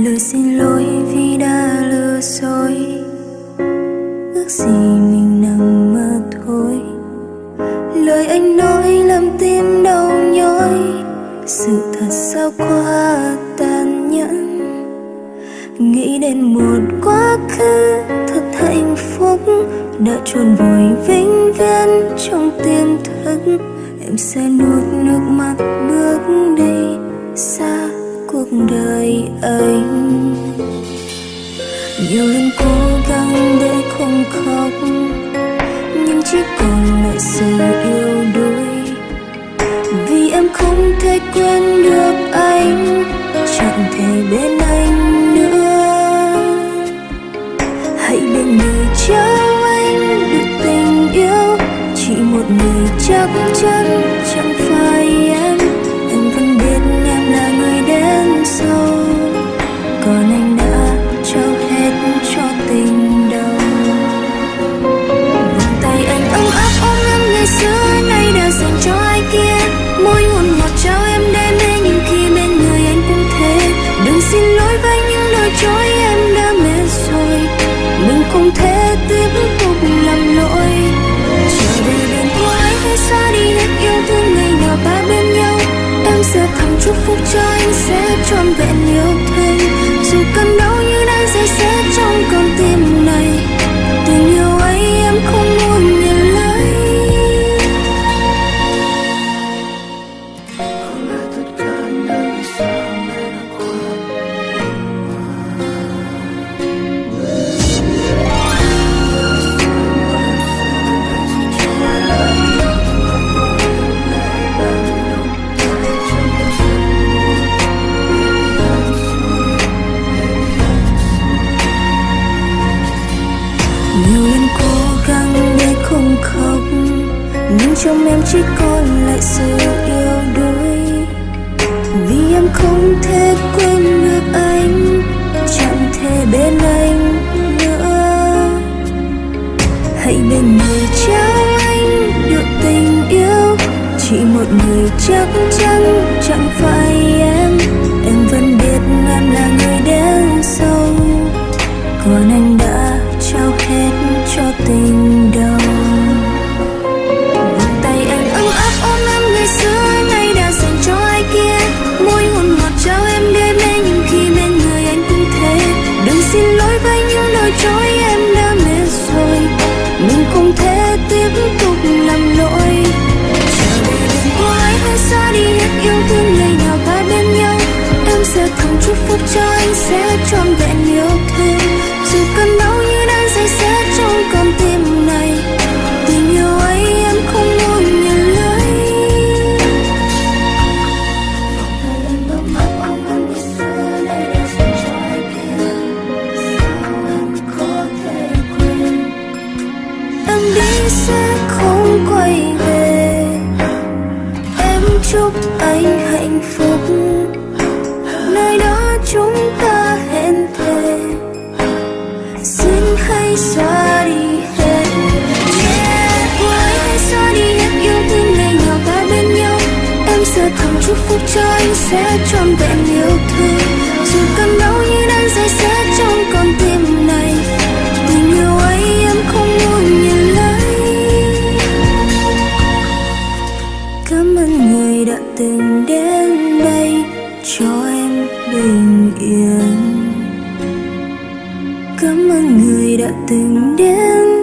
Lời xin lỗi vì đã lừa dối, ước gì mình nằm mơ thôi. Lời anh nói làm tim đau nhói, sự thật sao quá tàn nhẫn. Nghĩ đến một quá khứ thật hạnh phúc đã chôn vùi vĩnh viễn trong tiềm thức. Em sẽ nuốt nước mắt bước đi xa cuộc đời anh. Nhiều lần cố gắng để không khóc, nhưng chỉ còn lại sự yêu đuối. Vì em không thể quên được anh, chẳng thể bên anh nữa. Hãy bên người trao anh được tình yêu, chỉ một người chắc chắn chẳng phải em. Em vẫn biết em là người đến sau, còn anh đã trao hết cho tình đầu. Vòng tay anh ấm áp ôm em ngày xưa nay đã dành cho ai kia. Môi hôn ngọt trao em đam mê, nhưng khi bên người anh cũng thế. Đừng xin lỗi với những lời chối em đã mệt rồi, mình không thể tiếp tục làm lỗi. Trở về bên của anh hay xa đi hết yêu thương ngày nào ta bên nhau. Em sẽ thầm chúc phúc cho anh sẽ trọn vẹn yêu thương. Dù cơn đau như đang dây xéo trong con tim này, tình yêu ấy em không muốn nhận lấy. Không là tất cả những ngày sau này đã qua. Nhiều lần cố gắng để không khóc, nhưng trong em chỉ còn lại sự yêu đuối. Vì em không thể quên được anh, chẳng thể bên anh nữa. Hãy bên người trao anh được tình yêu, chỉ một người chắc chắn chẳng phải em. Em vẫn biết em là người đến sau, còn anh đã trao hết cho tình đầu. Vòng tay anh ấm áp ôm em ngày xưa nay đã dành cho ai kia. Môi hôn ngọt trao em đê mê, nhưng khi bên người anh cũng thế. Đừng xin lỗi với những lời chối em đã mệt rồi, mình không thể tiếp tục làm lỗi. Trở về bên của ai hay xa đi hết yêu thương ngày nào ta bên nhau. Em sẽ thầm chúc phúc cho anh sẽ trọn vẹn yêu thương. Dù cơn đau như đang dây xéo trong con tim này, tình yêu ấy em không muốn nhận lấy. Vòng tay anh ấm áp ôm em ngày xưa nay đã dành cho ai kia. Sao em có thể quên? Em đi sẽ không quay về. Em chúc anh hạnh phúc, nơi đó chúng ta hẹn thề. Xin hãy xóa đi hết, quay hãy xóa đi hết yêu thương ngày nào ta bên nhau. Em sẽ thầm chúc phúc cho anh sẽ trọn vẹn yêu thương. Dù cơn đau như đang dây xéo trong con tim này, tình yêu ấy em không muốn nhận lấy. Cảm ơn người đã từng đến đây cho em bình yên. Cảm ơn người đã từng đến